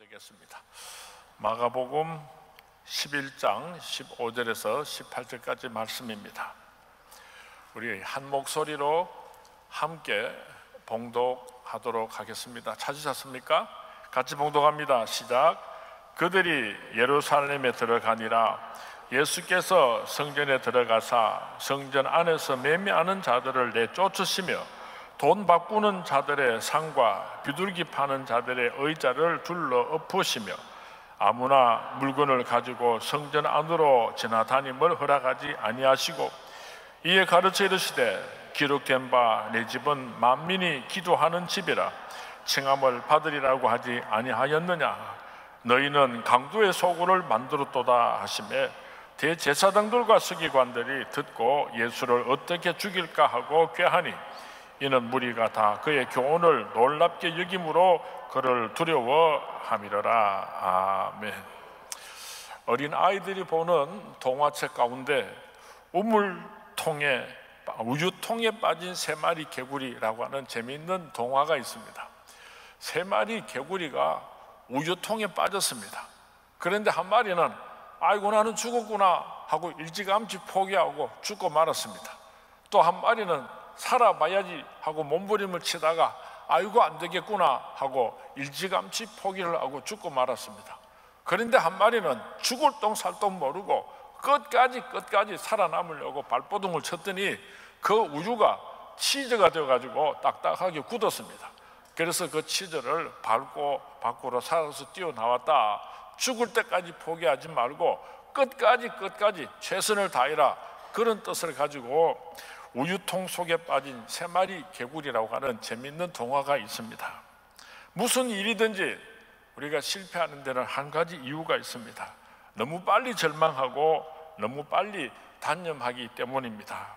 되겠습니다. 마가복음 11장 15절에서 18절까지 말씀입니다. 우리 한 목소리로 함께 봉독하도록 하겠습니다. 찾으셨습니까? 같이 봉독합니다. 시작. 그들이 예루살렘에 들어가니라. 예수께서 성전에 들어가사 성전 안에서 매매하는 자들을 내쫓으시며 돈 바꾸는 자들의 상과 비둘기 파는 자들의 의자를 둘러 엎으시며 아무나 물건을 가지고 성전 안으로 지나다님을 허락하지 아니하시고 이에 가르쳐 이르시되 기록된 바 내 집은 만민이 기도하는 집이라 칭함을 받으리라고 하지 아니하였느냐. 너희는 강도의 소굴을 만들었도다 하시매 대제사장들과 서기관들이 듣고 예수를 어떻게 죽일까 하고 꾀하니 이는 무리가 다 그의 교훈을 놀랍게 여김으로 그를 두려워함이로라. 아멘. 어린 아이들이 보는 동화책 가운데 우유통에 빠진 세 마리 개구리라고 하는 재미있는 동화가 있습니다. 세 마리 개구리가 우유통에 빠졌습니다. 그런데 한 마리는 아이고 나는 죽었구나 하고 일찌감치 포기하고 죽고 말았습니다. 또 한 마리는 살아봐야지 하고 몸부림을 치다가 아이고 안 되겠구나 하고 일찌감치 포기를 하고 죽고 말았습니다. 그런데 한 마리는 죽을 똥 살 똥 모르고 끝까지 살아남으려고 발버둥을 쳤더니 그 우유가 치즈가 되어가지고 딱딱하게 굳었습니다. 그래서 그 치즈를 밟고 밖으로 살아서 뛰어나왔다. 죽을 때까지 포기하지 말고 끝까지 최선을 다해라, 그런 뜻을 가지고 우유통 속에 빠진 세 마리 개구리라고 하는 재미있는 동화가 있습니다. 무슨 일이든지 우리가 실패하는 데는 한 가지 이유가 있습니다. 너무 빨리 절망하고 너무 빨리 단념하기 때문입니다.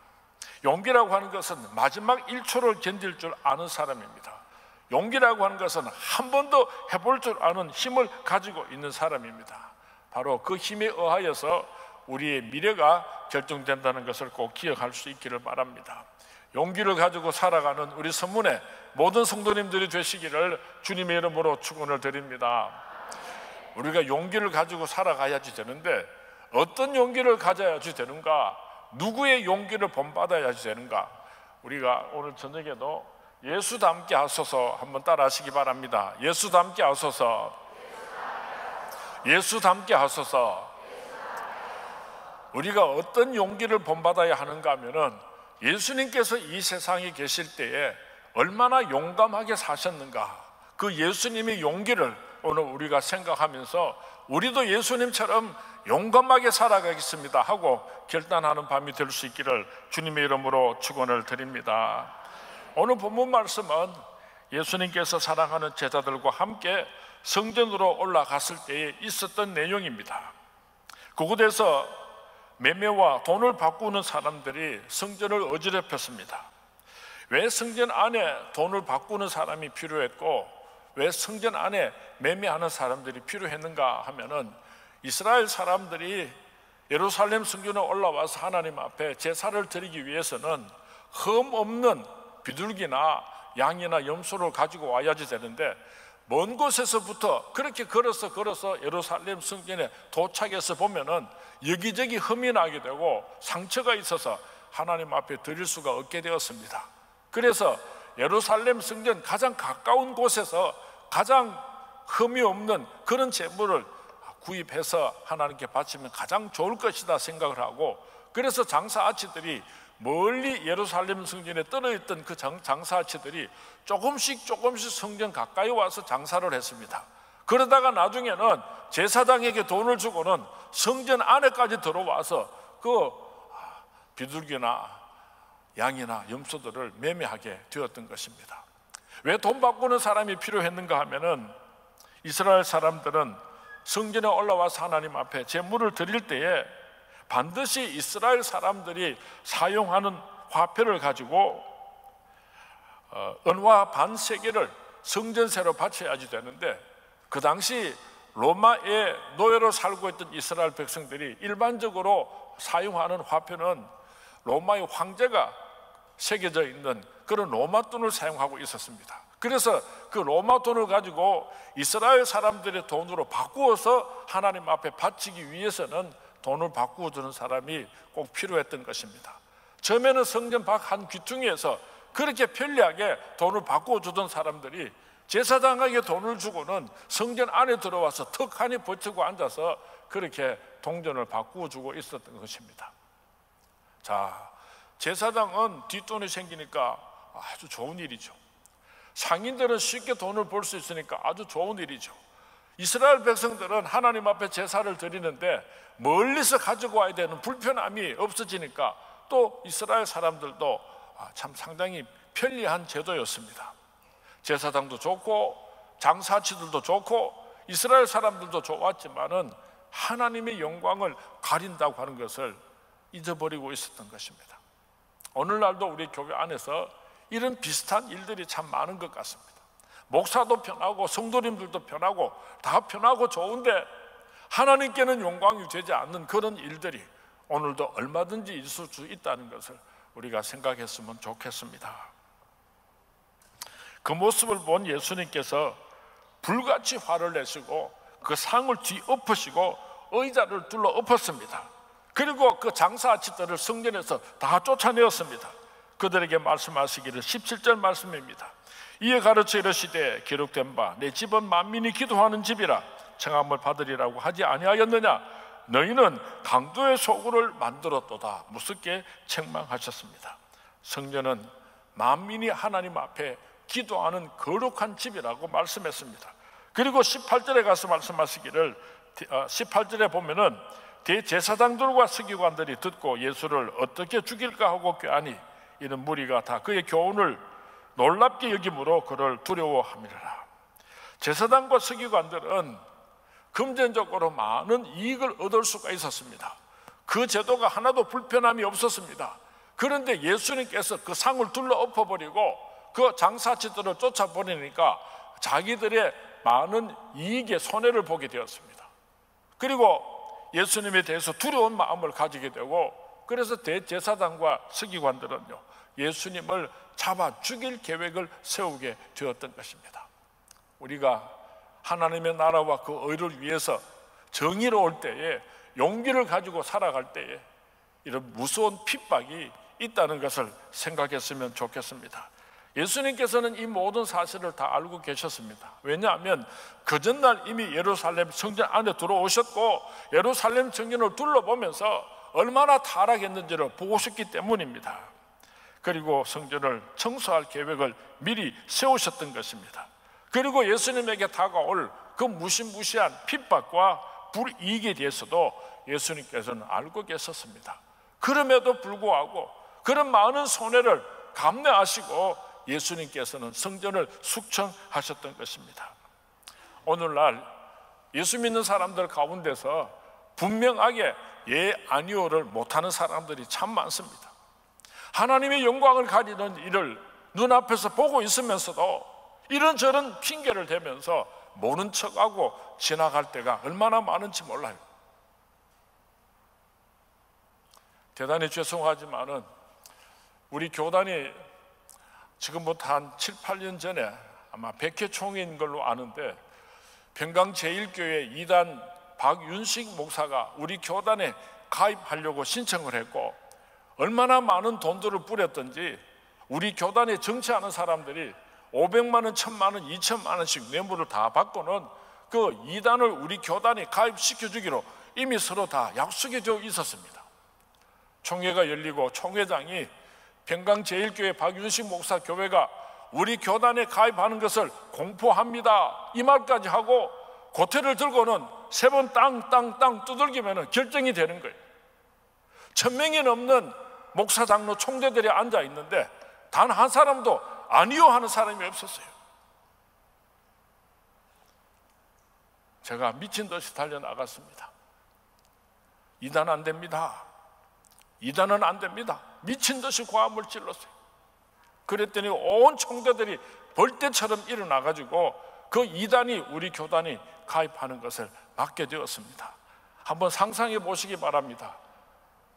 용기라고 하는 것은 마지막 1초를 견딜 줄 아는 사람입니다. 용기라고 하는 것은 한 번 더 해볼 줄 아는 힘을 가지고 있는 사람입니다. 바로 그 힘에 의하여서 우리의 미래가 결정된다는 것을 꼭 기억할 수 있기를 바랍니다. 용기를 가지고 살아가는 우리 선문의 모든 성도님들이 되시기를 주님의 이름으로 축원을 드립니다. 우리가 용기를 가지고 살아가야지 되는데 어떤 용기를 가져야지 되는가? 누구의 용기를 본받아야지 되는가? 우리가 오늘 저녁에도 예수 닮게 하소서 한번 따라 하시기 바랍니다. 예수 닮게 하소서. 예수 닮게 하소서. 우리가 어떤 용기를 본받아야 하는가 하면은 예수님께서 이 세상에 계실 때에 얼마나 용감하게 사셨는가, 그 예수님의 용기를 오늘 우리가 생각하면서 우리도 예수님처럼 용감하게 살아가겠습니다 하고 결단하는 밤이 될 수 있기를 주님의 이름으로 축원을 드립니다. 오늘 본문 말씀은 예수님께서 사랑하는 제자들과 함께 성전으로 올라갔을 때에 있었던 내용입니다. 그곳에서 매매와 돈을 바꾸는 사람들이 성전을 어지럽혔습니다. 왜 성전 안에 돈을 바꾸는 사람이 필요했고 왜 성전 안에 매매하는 사람들이 필요했는가 하면은 이스라엘 사람들이 예루살렘 성전에 올라와서 하나님 앞에 제사를 드리기 위해서는 흠 없는 비둘기나 양이나 염소를 가지고 와야지 되는데 먼 곳에서부터 그렇게 걸어서 예루살렘 성전에 도착해서 보면은 여기저기 흠이 나게 되고 상처가 있어서 하나님 앞에 드릴 수가 없게 되었습니다. 그래서 예루살렘 성전 가장 가까운 곳에서 가장 흠이 없는 그런 제물을 구입해서 하나님께 바치면 가장 좋을 것이다 생각을 하고, 그래서 장사아치들이 멀리 예루살렘 성전에 떨어졌던 그 장사아치들이 조금씩 성전 가까이 와서 장사를 했습니다. 그러다가 나중에는 제사장에게 돈을 주고는 성전 안에까지 들어와서 그 비둘기나 양이나 염소들을 매매하게 되었던 것입니다. 왜 돈 바꾸는 사람이 필요했는가 하면은 이스라엘 사람들은 성전에 올라와서 하나님 앞에 제물을 드릴 때에 반드시 이스라엘 사람들이 사용하는 화폐를 가지고 은화 반 세겔을 성전세로 바쳐야지 되는데, 그 당시 로마의 노예로 살고 있던 이스라엘 백성들이 일반적으로 사용하는 화폐는 로마의 황제가 새겨져 있는 그런 로마 돈을 사용하고 있었습니다. 그래서 그 로마 돈을 가지고 이스라엘 사람들의 돈으로 바꾸어서 하나님 앞에 바치기 위해서는 돈을 바꾸어 주는 사람이 꼭 필요했던 것입니다. 처음에는 성전 밖 한 귀퉁이에서 그렇게 편리하게 돈을 바꾸어 주던 사람들이 제사장에게 돈을 주고는 성전 안에 들어와서 턱하니 버티고 앉아서 그렇게 동전을 바꾸어 주고 있었던 것입니다. 자, 제사장은 뒷돈이 생기니까 아주 좋은 일이죠. 상인들은 쉽게 돈을 벌 수 있으니까 아주 좋은 일이죠. 이스라엘 백성들은 하나님 앞에 제사를 드리는데 멀리서 가지고 와야 되는 불편함이 없어지니까 또 이스라엘 사람들도 참 상당히 편리한 제도였습니다. 제사장도 좋고 장사치들도 좋고 이스라엘 사람들도 좋았지만은 하나님의 영광을 가린다고 하는 것을 잊어버리고 있었던 것입니다. 오늘날도 우리 교회 안에서 이런 비슷한 일들이 참 많은 것 같습니다. 목사도 편하고 성도님들도 편하고 다 편하고 좋은데 하나님께는 영광이 되지 않는 그런 일들이 오늘도 얼마든지 있을 수 있다는 것을 우리가 생각했으면 좋겠습니다. 그 모습을 본 예수님께서 불같이 화를 내시고 그 상을 뒤엎으시고 의자를 둘러 엎었습니다. 그리고 그 장사아치들을 성전에서 다 쫓아내었습니다. 그들에게 말씀하시기를 17절 말씀입니다. 이에 가르쳐 이르시되 기록된 바 내 집은 만민이 기도하는 집이라 청함을 받으리라고 하지 아니하였느냐. 너희는 강도의 소굴을 만들었도다. 무섭게 책망하셨습니다. 성전은 만민이 하나님 앞에 기도하는 거룩한 집이라고 말씀했습니다. 그리고 18절에 가서 말씀하시기를 18절에 보면은 대제사장들과 서기관들이 듣고 예수를 어떻게 죽일까 하고 꾀하니 이는 무리가 다 그의 교훈을 놀랍게 여김으로 그를 두려워함이라. 제사장과 서기관들은 금전적으로 많은 이익을 얻을 수가 있었습니다. 그 제도가 하나도 불편함이 없었습니다. 그런데 예수님께서 그 상을 둘러 엎어버리고 그 장사치들을 쫓아버리니까 자기들의 많은 이익에 손해를 보게 되었습니다. 그리고 예수님에 대해서 두려운 마음을 가지게 되고, 그래서 대제사장과 서기관들은요 예수님을 잡아 죽일 계획을 세우게 되었던 것입니다. 우리가 하나님의 나라와 그 의를 위해서 정의로울 때에, 용기를 가지고 살아갈 때에 이런 무서운 핍박이 있다는 것을 생각했으면 좋겠습니다. 예수님께서는 이 모든 사실을 다 알고 계셨습니다. 왜냐하면 그 전날 이미 예루살렘 성전 안에 들어오셨고 예루살렘 성전을 둘러보면서 얼마나 타락했는지를 보셨기 때문입니다. 그리고 성전을 청소할 계획을 미리 세우셨던 것입니다. 그리고 예수님에게 다가올 그 무시무시한 핍박과 불이익에 대해서도 예수님께서는 알고 계셨습니다. 그럼에도 불구하고 그런 많은 손해를 감내하시고 예수님께서는 성전을 숙청하셨던 것입니다. 오늘날 예수 믿는 사람들 가운데서 분명하게 예 아니오를 못하는 사람들이 참 많습니다. 하나님의 영광을 가리는 일을 눈앞에서 보고 있으면서도 이런저런 핑계를 대면서 모른 척하고 지나갈 때가 얼마나 많은지 몰라요. 대단히 죄송하지만은 우리 교단이 지금부터 한 7, 8년 전에 아마 100회 총회인 걸로 아는데 평강 제1교회 2단 박윤식 목사가 우리 교단에 가입하려고 신청을 했고, 얼마나 많은 돈들을 뿌렸던지 우리 교단에 정치하는 사람들이 500만 원, 1000만 원, 2000만 원씩 뇌물을 다 받고는 그 2단을 우리 교단에 가입시켜주기로 이미 서로 다 약속이 되어 있었습니다. 총회가 열리고 총회장이 평강 제1교회 박윤식 목사 교회가 우리 교단에 가입하는 것을 공포합니다 이 말까지 하고 고태를 들고는 3번 땅 두들기면 결정이 되는 거예요. 1000명이 넘는 목사 장로 총대들이 앉아 있는데 단 한 사람도 아니요 하는 사람이 없었어요. 제가 미친 듯이 달려나갔습니다. 2단 안 됩니다. 2단은 안 됩니다. 미친 듯이 고함을 질렀어요. 그랬더니 온 총대들이 벌떼처럼 일어나가지고 그 2단이 우리 교단이 가입하는 것을 막게 되었습니다. 한번 상상해 보시기 바랍니다.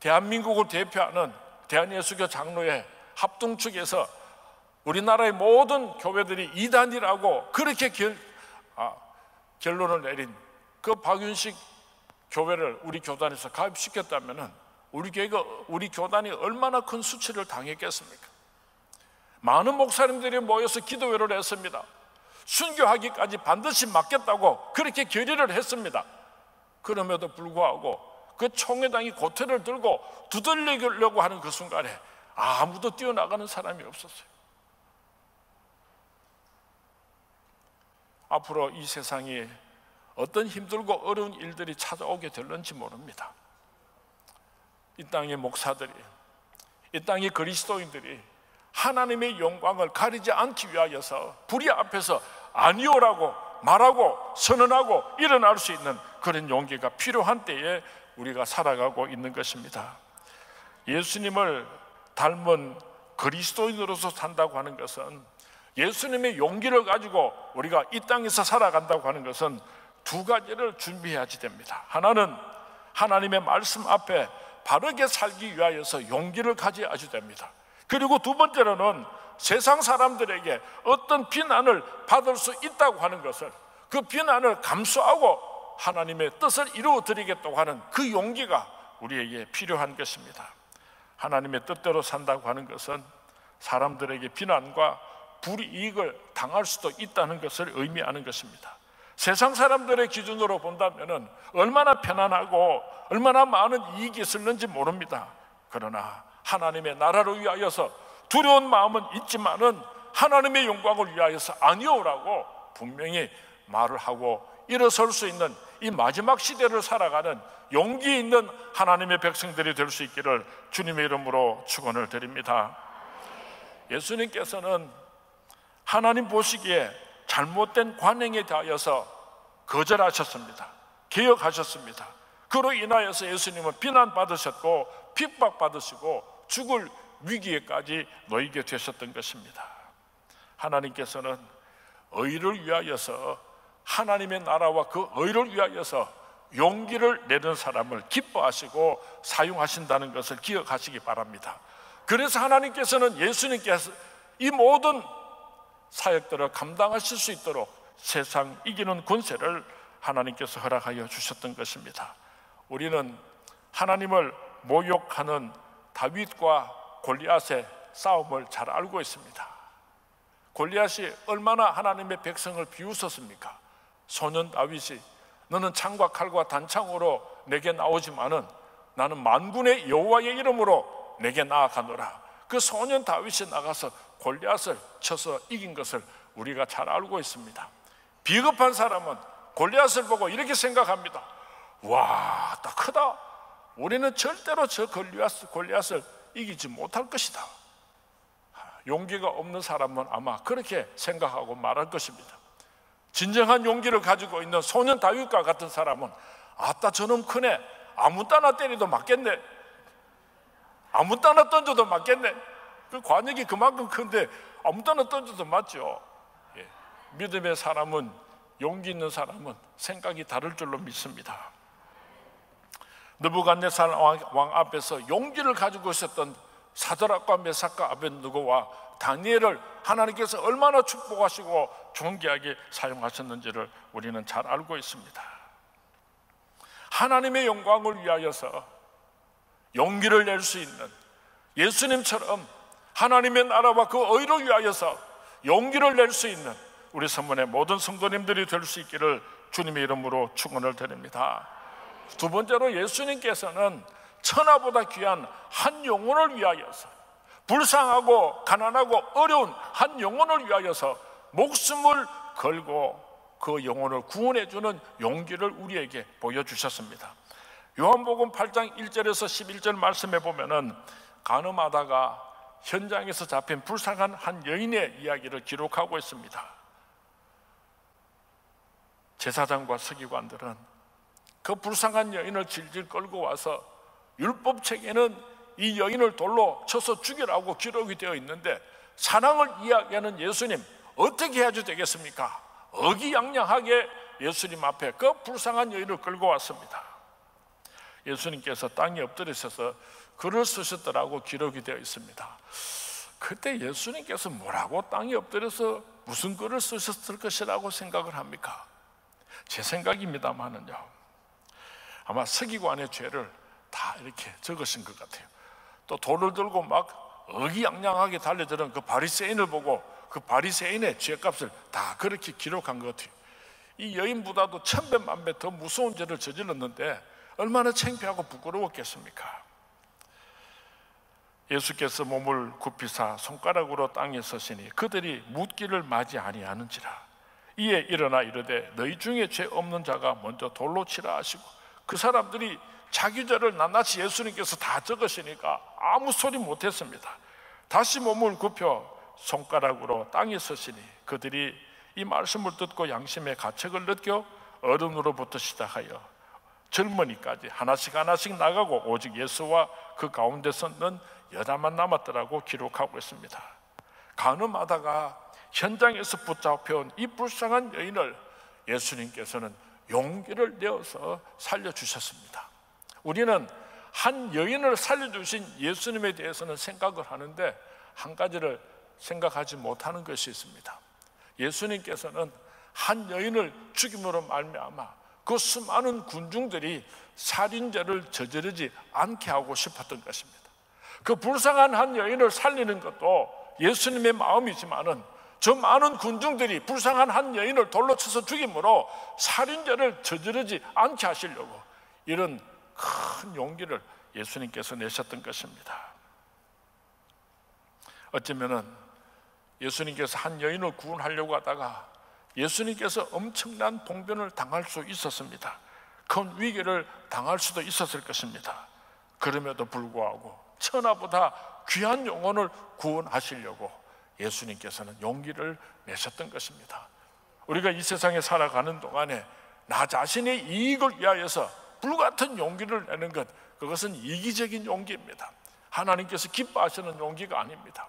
대한민국을 대표하는 대한예수교 장로회 합동 측에서 우리나라의 모든 교회들이 이단이라고 그렇게 결론을 내린 그 박윤식 교회를 우리 교단에서 가입시켰다면 우리 교단이 얼마나 큰 수치를 당했겠습니까? 많은 목사님들이 모여서 기도회를 했습니다. 순교하기까지 반드시 맡겠다고 그렇게 결의를 했습니다. 그럼에도 불구하고 그 총회당이 고태를 들고 두들리려고 하는 그 순간에 아무도 뛰어나가는 사람이 없었어요. 앞으로 이 세상에 어떤 힘들고 어려운 일들이 찾아오게 될는지 모릅니다. 이 땅의 목사들이, 이 땅의 그리스도인들이 하나님의 영광을 가리지 않기 위하여서 불의 앞에서 아니오라고 말하고 선언하고 일어날 수 있는 그런 용기가 필요한 때에 우리가 살아가고 있는 것입니다. 예수님을 닮은 그리스도인으로서 산다고 하는 것은, 예수님의 용기를 가지고 우리가 이 땅에서 살아간다고 하는 것은 두 가지를 준비해야지 됩니다. 하나는 하나님의 말씀 앞에 바르게 살기 위하여서 용기를 가져야지 됩니다. 그리고 두 번째로는 세상 사람들에게 어떤 비난을 받을 수 있다고 하는 것을, 그 비난을 감수하고 하나님의 뜻을 이루어 드리겠다고 하는 그 용기가 우리에게 필요한 것입니다. 하나님의 뜻대로 산다고 하는 것은 사람들에게 비난과 불이익을 당할 수도 있다는 것을 의미하는 것입니다. 세상 사람들의 기준으로 본다면 얼마나 편안하고 얼마나 많은 이익이 있을는지 모릅니다. 그러나 하나님의 나라를 위하여서 두려운 마음은 있지만은 하나님의 영광을 위하여서 아니오라고 분명히 말을 하고 일어설 수 있는 이 마지막 시대를 살아가는 용기 있는 하나님의 백성들이 될 수 있기를 주님의 이름으로 축원을 드립니다. 예수님께서는 하나님 보시기에 잘못된 관행에 대하여서 거절하셨습니다. 개혁하셨습니다. 그로 인하여서 예수님은 비난받으셨고 핍박받으시고 죽을 위기에까지 놓이게 되셨던 것입니다. 하나님께서는 의를 위하여서, 하나님의 나라와 그 의를 위하여서 용기를 내는 사람을 기뻐하시고 사용하신다는 것을 기억하시기 바랍니다. 그래서 하나님께서는 예수님께서 이 모든 사역들을 감당하실 수 있도록 세상 이기는 권세를 하나님께서 허락하여 주셨던 것입니다. 우리는 하나님을 모욕하는 다윗과 골리앗의 싸움을 잘 알고 있습니다. 골리앗이 얼마나 하나님의 백성을 비웃었습니까? 소년 다윗이 너는 창과 칼과 단창으로 내게 나오지만은 나는 만군의 여호와의 이름으로 내게 나아가노라. 그 소년 다윗이 나가서 골리앗을 쳐서 이긴 것을 우리가 잘 알고 있습니다. 비겁한 사람은 골리앗을 보고 이렇게 생각합니다. 와, 딱 크다. 우리는 절대로 저 골리앗을 이기지 못할 것이다. 용기가 없는 사람은 아마 그렇게 생각하고 말할 것입니다. 진정한 용기를 가지고 있는 소년 다윗과 같은 사람은 아따 저놈 크네, 아무 따나 때려도 맞겠네, 아무 따나 던져도 맞겠네. 그 관역이 그만큼 큰데 아무 따나 던져도 맞죠. 예. 믿음의 사람은, 용기 있는 사람은 생각이 다를 줄로 믿습니다. 느부갓네살 왕 앞에서 용기를 가지고 있었던 사드락과 메삭과 아벳느고와 다니엘을 하나님께서 얼마나 축복하시고 존귀하게 사용하셨는지를 우리는 잘 알고 있습니다. 하나님의 영광을 위하여서 용기를 낼 수 있는, 예수님처럼 하나님의 나라와 그 의를 위하여서 용기를 낼 수 있는 우리 선문의 모든 성도님들이 될 수 있기를 주님의 이름으로 축원을 드립니다. 두 번째로 예수님께서는 천하보다 귀한 한 영혼을 위하여서, 불쌍하고 가난하고 어려운 한 영혼을 위하여서 목숨을 걸고 그 영혼을 구원해주는 용기를 우리에게 보여주셨습니다. 요한복음 8장 1절에서 11절 말씀에 보면은 간음하다가 현장에서 잡힌 불쌍한 한 여인의 이야기를 기록하고 있습니다. 제사장과 서기관들은 그 불쌍한 여인을 질질 끌고 와서, 율법책에는 이 여인을 돌로 쳐서 죽이라고 기록이 되어 있는데 사랑을 이야기하는 예수님, 어떻게 해야지 되겠습니까? 어기양양하게 예수님 앞에 그 불쌍한 여인을 끌고 왔습니다. 예수님께서 땅에 엎드리셔서 글을 쓰셨더라고 기록이 되어 있습니다. 그때 예수님께서 뭐라고 땅에 엎드려서 무슨 글을 쓰셨을 것이라고 생각을 합니까? 제 생각입니다만은요, 아마 서기관의 죄를 다 이렇게 적으신 것 같아요. 또 돌을 들고 막 의기양양하게 달려드는 그 바리새인을 보고 그 바리새인의 죄값을 다 그렇게 기록한 것 같아요. 이 여인보다도 천배만배 더 무서운 죄를 저질렀는데 얼마나 창피하고 부끄러웠겠습니까? 예수께서 몸을 굽히사 손가락으로 땅에 서시니 그들이 묻기를 맞이 아니하는지라. 이에 일어나 이르되 너희 중에 죄 없는 자가 먼저 돌로 치라 하시고, 그 사람들이 자기 죄를 낱낱이 예수님께서 다 적으시니까 아무 소리 못했습니다. 다시 몸을 굽혀 손가락으로 땅에 서시니 그들이 이 말씀을 듣고 양심의 가책을 느껴 어른으로부터 시작하여 젊은이까지 하나씩 나가고 오직 예수와 그 가운데 섰는 여자만 남았더라고 기록하고 있습니다. 간음하다가 현장에서 붙잡혀온 이 불쌍한 여인을 예수님께서는 용기를 내어서 살려주셨습니다. 우리는 한 여인을 살려주신 예수님에 대해서는 생각을 하는데 한 가지를 생각하지 못하는 것이 있습니다. 예수님께서는 한 여인을 죽임으로 말미암아 그 수많은 군중들이 살인죄를 저지르지 않게 하고 싶었던 것입니다. 그 불쌍한 한 여인을 살리는 것도 예수님의 마음이지만은 저 많은 군중들이 불쌍한 한 여인을 돌로 쳐서 죽임으로 살인죄를 저지르지 않게 하시려고 이런 큰 용기를 예수님께서 내셨던 것입니다. 어쩌면은 예수님께서 한 여인을 구원하려고 하다가 예수님께서 엄청난 봉변을 당할 수 있었습니다. 큰 위기를 당할 수도 있었을 것입니다. 그럼에도 불구하고 천하보다 귀한 영혼을 구원하시려고 예수님께서는 용기를 내셨던 것입니다. 우리가 이 세상에 살아가는 동안에 나 자신의 이익을 위하여서 불같은 용기를 내는 것, 그것은 이기적인 용기입니다. 하나님께서 기뻐하시는 용기가 아닙니다.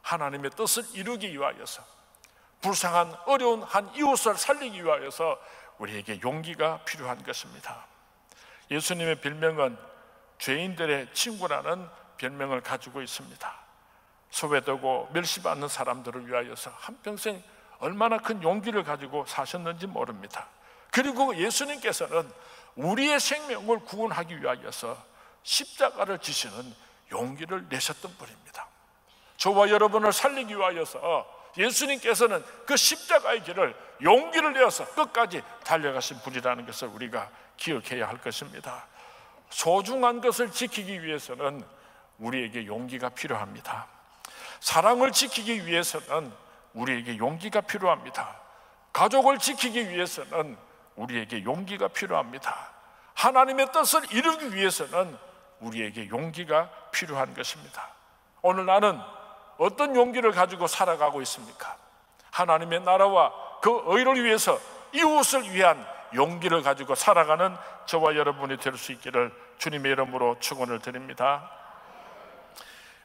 하나님의 뜻을 이루기 위하여서, 불쌍한 어려운 한 이웃을 살리기 위하여서 우리에게 용기가 필요한 것입니다. 예수님의 별명은 죄인들의 친구라는 별명을 가지고 있습니다. 소외되고 멸시받는 사람들을 위하여서 한평생 얼마나 큰 용기를 가지고 사셨는지 모릅니다. 그리고 예수님께서는 우리의 생명을 구원하기 위하여서 십자가를 지시는 용기를 내셨던 분입니다. 저와 여러분을 살리기 위하여서 예수님께서는 그 십자가의 길을 용기를 내어서 끝까지 달려가신 분이라는 것을 우리가 기억해야 할 것입니다. 소중한 것을 지키기 위해서는 우리에게 용기가 필요합니다. 사랑을 지키기 위해서는 우리에게 용기가 필요합니다. 가족을 지키기 위해서는 우리에게 용기가 필요합니다. 하나님의 뜻을 이루기 위해서는 우리에게 용기가 필요한 것입니다. 오늘 나는 어떤 용기를 가지고 살아가고 있습니까? 하나님의 나라와 그 의를 위해서, 이웃을 위한 용기를 가지고 살아가는 저와 여러분이 될 수 있기를 주님의 이름으로 축원을 드립니다.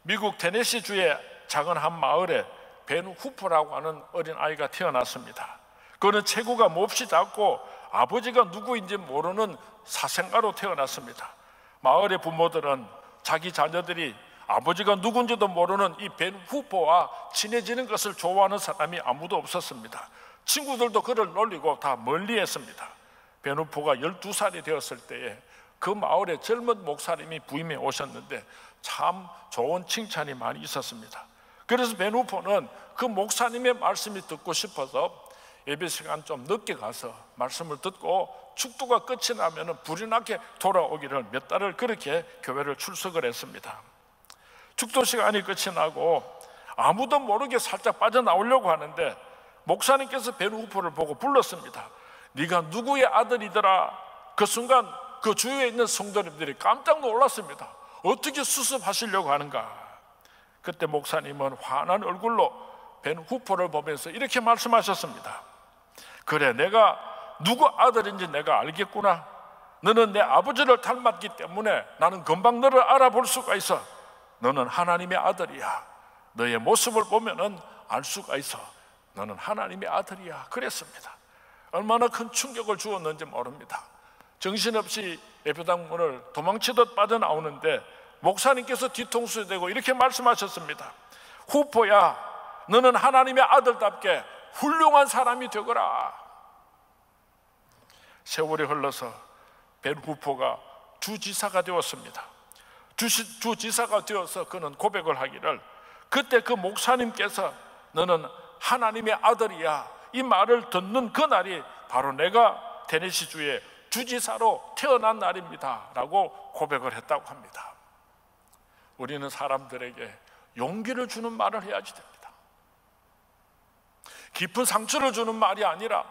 미국 테네시주의 작은 한 마을에 벤 후퍼라고 하는 어린아이가 태어났습니다. 그는 체구가 몹시 작고 아버지가 누구인지 모르는 사생아로 태어났습니다. 마을의 부모들은 자기 자녀들이 아버지가 누군지도 모르는 이 벤 후퍼와 친해지는 것을 좋아하는 사람이 아무도 없었습니다. 친구들도 그를 놀리고 다 멀리했습니다. 벤 후퍼가 12살이 되었을 때에 그 마을에 젊은 목사님이 부임해 오셨는데 참 좋은 칭찬이 많이 있었습니다. 그래서 벤 후퍼는 그 목사님의 말씀이 듣고 싶어서 예배 시간 좀 늦게 가서 말씀을 듣고 축도가 끝이 나면 불이 나게 돌아오기를 몇 달을 그렇게 교회를 출석을 했습니다. 축도 시간이 끝이 나고 아무도 모르게 살짝 빠져나오려고 하는데 목사님께서 벤 후퍼를 보고 불렀습니다. 네가 누구의 아들이더라. 그 순간 그 주위에 있는 성도님들이 깜짝 놀랐습니다. 어떻게 수습하시려고 하는가. 그때 목사님은 환한 얼굴로 벤 후퍼를 보면서 이렇게 말씀하셨습니다. 그래, 내가 누구 아들인지 내가 알겠구나. 너는 내 아버지를 닮았기 때문에 나는 금방 너를 알아볼 수가 있어. 너는 하나님의 아들이야. 너의 모습을 보면은 알 수가 있어. 너는 하나님의 아들이야. 그랬습니다. 얼마나 큰 충격을 주었는지 모릅니다. 정신없이 예배당 문을 도망치듯 빠져나오는데 목사님께서 뒤통수에 대고 이렇게 말씀하셨습니다. 후포야, 너는 하나님의 아들답게 훌륭한 사람이 되거라. 세월이 흘러서 벤 후포가 주지사가 되었습니다. 주지사가 되어서 그는 고백을 하기를, 그때 그 목사님께서 너는 하나님의 아들이야, 이 말을 듣는 그날이 바로 내가 테네시주의 주지사로 태어난 날입니다 라고 고백을 했다고 합니다. 우리는 사람들에게 용기를 주는 말을 해야지 됩니다. 깊은 상처를 주는 말이 아니라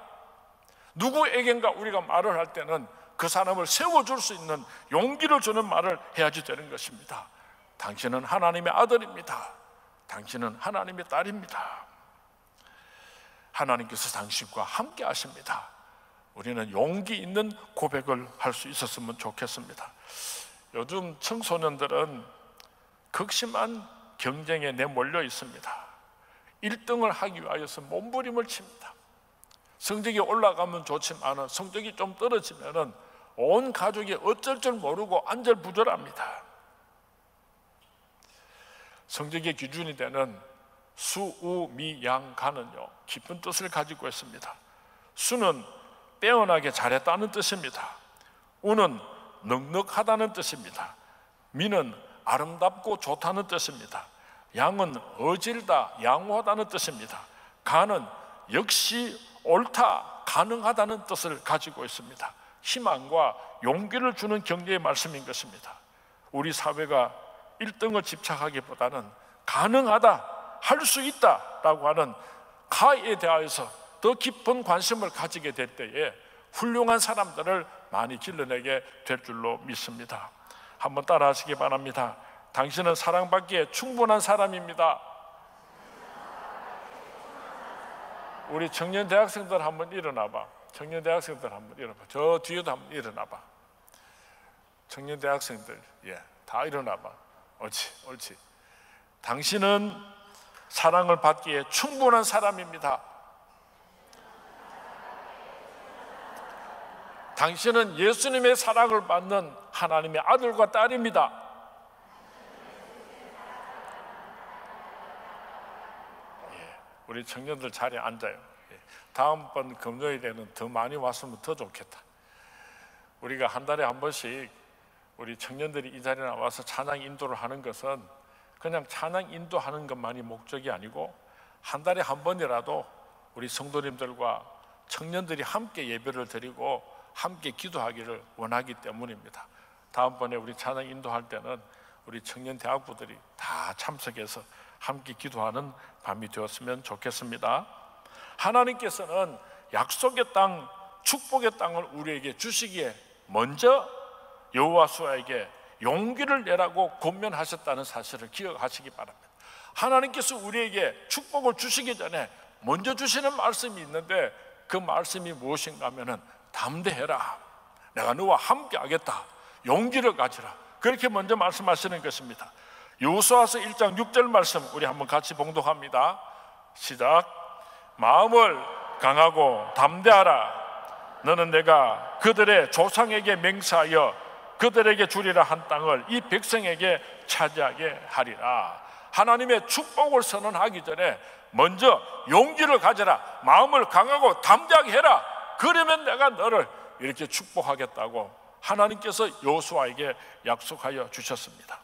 누구에겐가 우리가 말을 할 때는 그 사람을 세워줄 수 있는 용기를 주는 말을 해야지 되는 것입니다. 당신은 하나님의 아들입니다. 당신은 하나님의 딸입니다. 하나님께서 당신과 함께 하십니다. 우리는 용기 있는 고백을 할 수 있었으면 좋겠습니다. 요즘 청소년들은 극심한 경쟁에 내몰려 있습니다. 1등을 하기 위해서 몸부림을 칩니다. 성적이 올라가면 좋지만 성적이 좀 떨어지면 온 가족이 어쩔 줄 모르고 안절부절합니다. 성적의 기준이 되는 수, 우, 미, 양, 가는요 깊은 뜻을 가지고 있습니다. 수는 빼어나게 잘했다는 뜻입니다. 우는 넉넉하다는 뜻입니다. 미는 아름답고 좋다는 뜻입니다. 양은 어질다, 양호하다는 뜻입니다. 가는 역시 옳다, 가능하다는 뜻을 가지고 있습니다. 희망과 용기를 주는 경계의 말씀인 것입니다. 우리 사회가 1등을 집착하기보다는 가능하다, 할 수 있다라고 하는 가에 대하여서 더 깊은 관심을 가지게 될 때에 훌륭한 사람들을 많이 길러내게 될 줄로 믿습니다. 한번 따라 하시기 바랍니다. 당신은 사랑받기에 충분한 사람입니다. 우리 청년 대학생들 한번 일어나봐. 청년 대학생들 한번 일어나봐. 저 뒤에도 한번 일어나봐. 청년 대학생들, 다 일어나봐. 옳지. 당신은 사랑을 받기에 충분한 사람입니다. 당신은 예수님의 사랑을 받는 하나님의 아들과 딸입니다. 우리 청년들 자리에 앉아요. 다음번 금요일에는 더 많이 왔으면 더 좋겠다. 우리가 한 달에 한 번씩 우리 청년들이 이 자리에 나와서 찬양 인도를 하는 것은 그냥 찬양 인도하는 것만이 목적이 아니고 한 달에 한 번이라도 우리 성도님들과 청년들이 함께 예배를 드리고 함께 기도하기를 원하기 때문입니다. 다음번에 우리 찬양 인도할 때는 우리 청년 대학부들이 다 참석해서 함께 기도하는 밤이 되었으면 좋겠습니다. 하나님께서는 약속의 땅, 축복의 땅을 우리에게 주시기에 먼저 여호수아에게 용기를 내라고 권면하셨다는 사실을 기억하시기 바랍니다. 하나님께서 우리에게 축복을 주시기 전에 먼저 주시는 말씀이 있는데 그 말씀이 무엇인가 하면은 담대해라, 내가 너와 함께 하겠다, 용기를 가지라, 그렇게 먼저 말씀하시는 것입니다. 여호수아서 1장 6절 말씀 우리 한번 같이 봉독합니다. 시작. 마음을 강하고 담대하라. 너는 내가 그들의 조상에게 맹세하여 그들에게 주리라 한 땅을 이 백성에게 차지하게 하리라. 하나님의 축복을 선언하기 전에 먼저 용기를 가져라, 마음을 강하고 담대하게 해라. 그러면 내가 너를 이렇게 축복하겠다고 하나님께서 여호수아에게 약속하여 주셨습니다.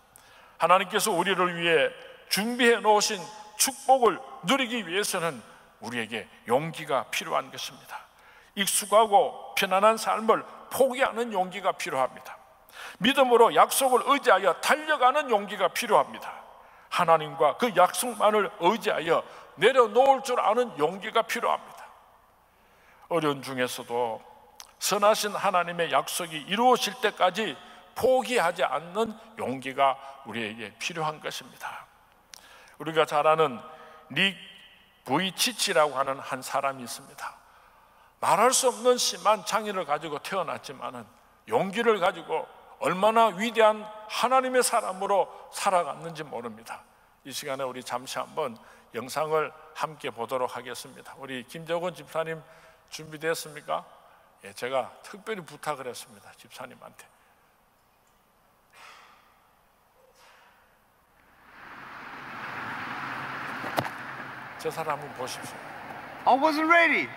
하나님께서 우리를 위해 준비해 놓으신 축복을 누리기 위해서는 우리에게 용기가 필요한 것입니다. 익숙하고 편안한 삶을 포기하는 용기가 필요합니다. 믿음으로 약속을 의지하여 달려가는 용기가 필요합니다. 하나님과 그 약속만을 의지하여 내려놓을 줄 아는 용기가 필요합니다. 어려운 중에서도 선하신 하나님의 약속이 이루어질 때까지 포기하지 않는 용기가 우리에게 필요한 것입니다. 우리가 잘 아는 닉 부이치치라고 하는 한 사람이 있습니다. 말할 수 없는 심한 장애를 가지고 태어났지만 용기를 가지고 얼마나 위대한 하나님의 사람으로 살아갔는지 모릅니다. 이 시간에 우리 잠시 한번 영상을 함께 보도록 하겠습니다. 우리 김재곤 집사님 준비됐습니까? 제가 특별히 부탁을 했습니다. 집사님한테. 저 사람은 보십시오. I wasn't ready.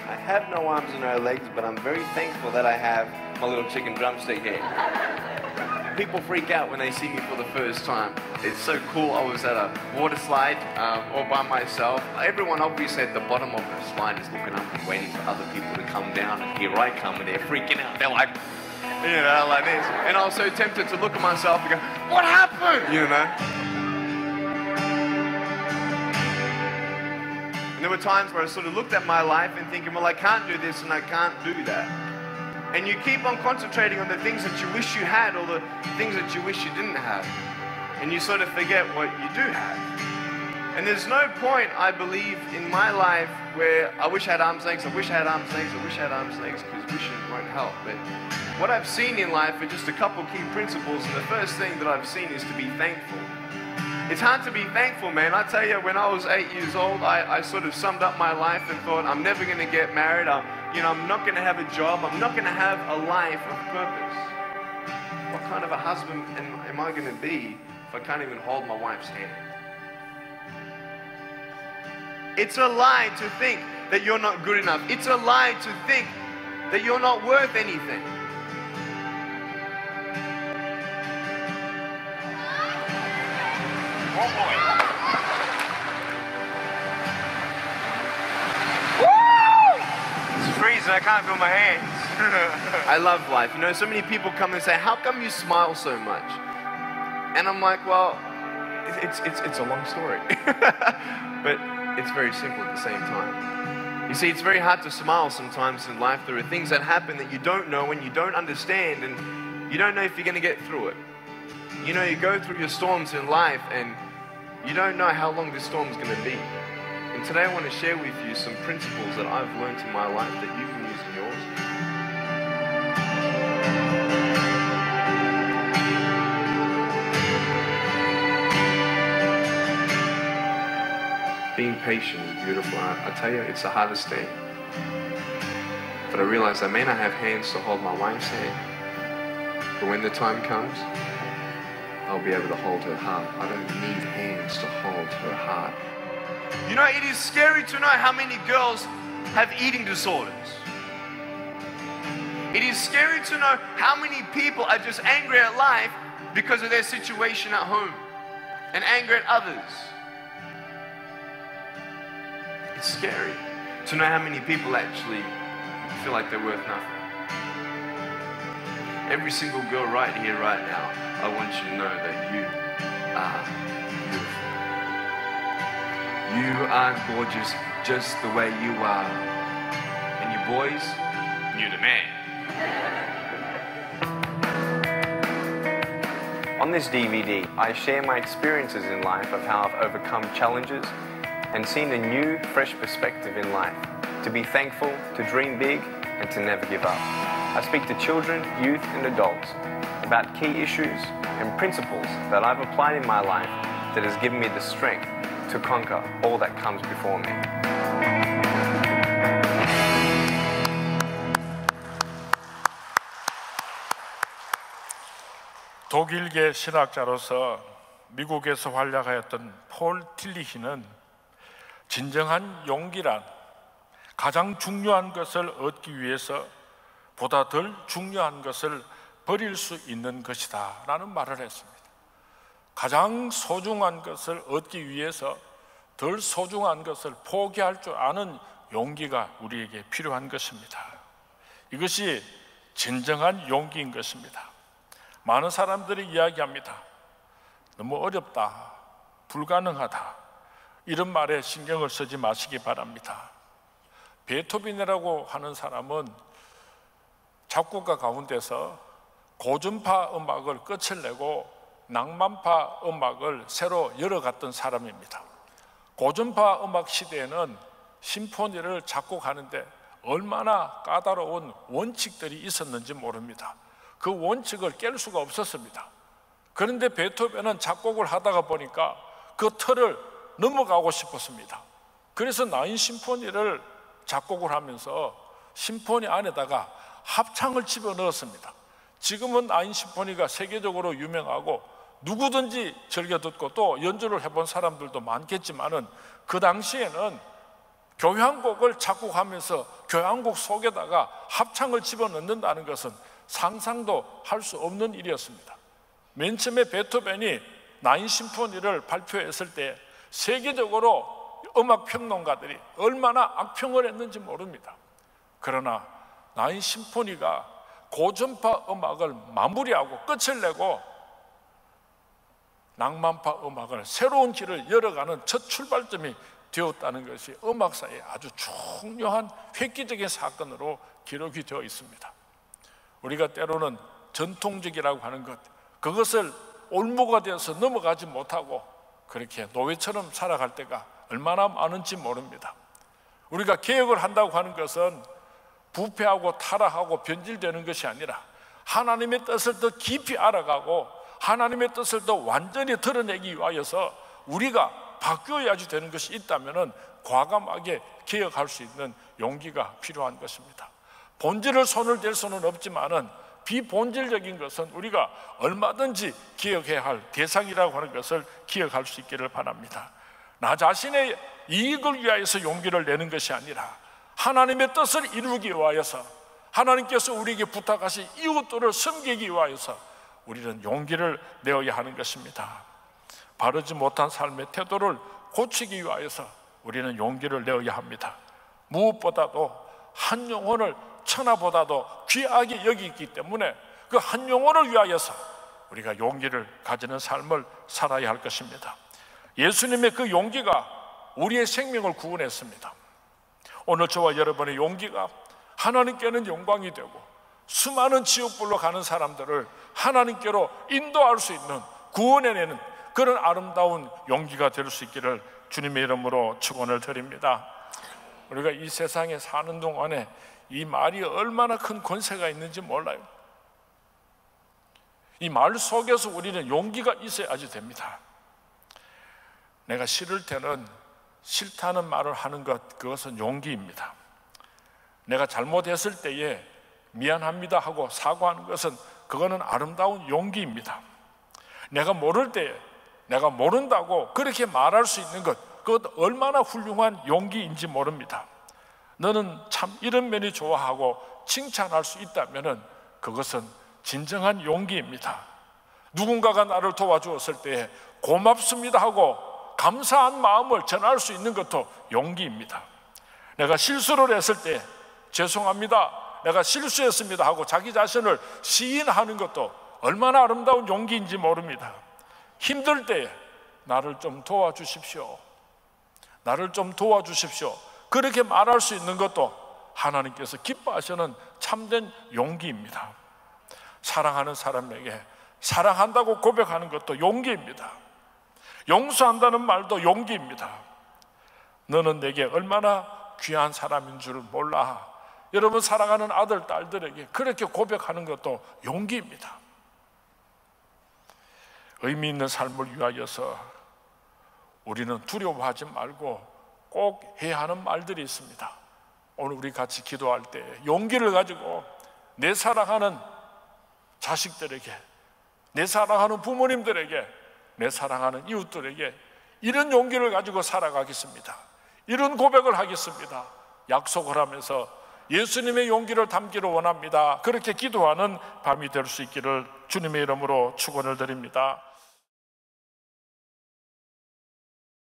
I have no arms and no legs, but I'm very thankful that I have my little chicken drumstick here. People freak out when they see me for the first time. It's so cool. I was at a water slide all by myself. Everyone obviously at the bottom of the slide is looking up and waiting for other people to come down, and here I come and they're freaking out. They're like, you know, like this. And I was so tempted to look at myself and go, what happened? You know? And there were times where I sort of looked at my life and thinking, well, I can't do this and I can't do that. And you keep on concentrating on the things that you wish you had or the things that you wish you didn't have. And you sort of forget what you do have. And there's no point, I believe, in my life where I wish I had arms and legs, I wish I had arms and legs, I wish I had arms and legs, because wishing won't help. But what I've seen in life are just a couple key principles, and the first thing that I've seen is to be thankful. It's hard to be thankful, man. I tell you, when I was 8 years old, I sort of summed up my life and thought, I'm never going to get married. I'm not going to have a job. I'm not going to have a life of purpose. What kind of a husband am I going to be if I can't even hold my wife's hand? It's a lie to think that you're not good enough. It's a lie to think that you're not worth anything. Oh boy. Freezing, I can't feel my hands. I love life. You know, so many people come and say, how come you smile so much? And I'm like, well, it's a long story. But it's very simple at the same time. You see, it's very hard to smile sometimes in life. There are things that happen that you don't know and you don't understand, and you don't know if you're going to get through it. You know, you go through your storms in life and you don't know how long this storm is going to be. And today I want to share with you some principles that I've learned in my life that you can use in yours. Being patient is beautiful. I tell you, it's the hardest thing. But I realize I may not have hands to hold my wife's hand, but when the time comes, I'll be able to hold her heart. I don't need hands to hold her heart. You know, it is scary to know how many girls have eating disorders. It is scary to know how many people are just angry at life because of their situation at home and angry at others. It's scary to know how many people actually feel like they're worth nothing. Every single girl right here, right now, I want you to know that you are beautiful. You are gorgeous just the way you are. And you boys, you're the man. On this DVD, I share my experiences in life of how I've overcome challenges and seen a new, fresh perspective in life. To be thankful, to dream big, and to never give up. I speak to children, youth, and adults about key issues and principles that I've applied in my life that has given me the strength to conquer all that comes before me. 독일계 신학자로서 미국에서 활약하였던 폴 틸리히는 진정한 용기란 가장 중요한 것을 얻기 위해서 보다 덜 중요한 것을 버릴 수 있는 것이다 라는 말을 했습니다. 가장 소중한 것을 얻기 위해서 덜 소중한 것을 포기할 줄 아는 용기가 우리에게 필요한 것입니다. 이것이 진정한 용기인 것입니다. 많은 사람들이 이야기합니다. 너무 어렵다, 불가능하다, 이런 말에 신경을 쓰지 마시기 바랍니다. 베토벤이라고 하는 사람은 작곡가 가운데서 고전파 음악을 끝을 내고 낭만파 음악을 새로 열어갔던 사람입니다. 고전파 음악 시대에는 심포니를 작곡하는데 얼마나 까다로운 원칙들이 있었는지 모릅니다. 그 원칙을 깰 수가 없었습니다. 그런데 베토벤은 작곡을 하다가 보니까 그 틀을 넘어가고 싶었습니다. 그래서 나인 심포니를 작곡을 하면서 심포니 안에다가 합창을 집어넣었습니다. 지금은 나인 심포니가 세계적으로 유명하고 누구든지 즐겨 듣고 또 연주를 해본 사람들도 많겠지만은 그 당시에는 교향곡을 작곡하면서 교향곡 속에다가 합창을 집어넣는다는 것은 상상도 할 수 없는 일이었습니다. 맨 처음에 베토벤이 나인 심포니를 발표했을 때 세계적으로 음악 평론가들이 얼마나 악평을 했는지 모릅니다. 그러나 나인 심포니가 고전파 음악을 마무리하고 끝을 내고 낭만파 음악을 새로운 길을 열어가는 첫 출발점이 되었다는 것이 음악사의 아주 중요한 획기적인 사건으로 기록이 되어 있습니다. 우리가 때로는 전통적이라고 하는 것, 그것을 올무가 되어서 넘어가지 못하고 그렇게 노예처럼 살아갈 때가 얼마나 많은지 모릅니다. 우리가 개혁을 한다고 하는 것은 부패하고 타락하고 변질되는 것이 아니라 하나님의 뜻을 더 깊이 알아가고 하나님의 뜻을 더 완전히 드러내기 위하여서 우리가 바뀌어야지 되는 것이 있다면 과감하게 개혁할 수 있는 용기가 필요한 것입니다. 본질을 손을 댈 수는 없지만은 비본질적인 것은 우리가 얼마든지 기억해야 할 대상이라고 하는 것을 기억할 수 있기를 바랍니다. 나 자신의 이익을 위하여서 용기를 내는 것이 아니라 하나님의 뜻을 이루기 위하여서 하나님께서 우리에게 부탁하신 이웃들을 섬기기 위하여서 우리는 용기를 내어야 하는 것입니다. 바르지 못한 삶의 태도를 고치기 위하여서 우리는 용기를 내어야 합니다. 무엇보다도 한 영혼을 천하보다도 귀하게 여기기 때문에 그 한 영혼을 위하여서 우리가 용기를 가지는 삶을 살아야 할 것입니다. 예수님의 그 용기가 우리의 생명을 구원했습니다. 오늘 저와 여러분의 용기가 하나님께는 영광이 되고 수많은 지옥불로 가는 사람들을 하나님께로 인도할 수 있는 구원해내는 그런 아름다운 용기가 될 수 있기를 주님의 이름으로 축원을 드립니다. 우리가 이 세상에 사는 동안에 이 말이 얼마나 큰 권세가 있는지 몰라요. 이 말 속에서 우리는 용기가 있어야지 됩니다. 내가 싫을 때는 싫다는 말을 하는 것, 그것은 용기입니다. 내가 잘못했을 때에 미안합니다 하고 사과하는 것은 그거는 아름다운 용기입니다. 내가 모를 때에 내가 모른다고 그렇게 말할 수 있는 것, 그것 얼마나 훌륭한 용기인지 모릅니다. 너는 참 이런 면이 좋아하고 칭찬할 수 있다면 그것은 진정한 용기입니다. 누군가가 나를 도와주었을 때 고맙습니다 하고 감사한 마음을 전할 수 있는 것도 용기입니다. 내가 실수를 했을 때 죄송합니다, 내가 실수했습니다 하고 자기 자신을 시인하는 것도 얼마나 아름다운 용기인지 모릅니다. 힘들 때에 나를 좀 도와주십시오, 나를 좀 도와주십시오, 그렇게 말할 수 있는 것도 하나님께서 기뻐하시는 참된 용기입니다. 사랑하는 사람에게 사랑한다고 고백하는 것도 용기입니다. 용서한다는 말도 용기입니다. 너는 내게 얼마나 귀한 사람인 줄 몰라, 여러분 사랑하는 아들, 딸들에게 그렇게 고백하는 것도 용기입니다. 의미 있는 삶을 위하여서 우리는 두려워하지 말고 꼭 해야 하는 말들이 있습니다. 오늘 우리 같이 기도할 때 용기를 가지고 내 사랑하는 자식들에게, 내 사랑하는 부모님들에게, 내 사랑하는 이웃들에게 이런 용기를 가지고 살아가겠습니다, 이런 고백을 하겠습니다, 약속을 하면서 예수님의 용기를 담기를 원합니다. 그렇게 기도하는 밤이 될 수 있기를 주님의 이름으로 축원을 드립니다.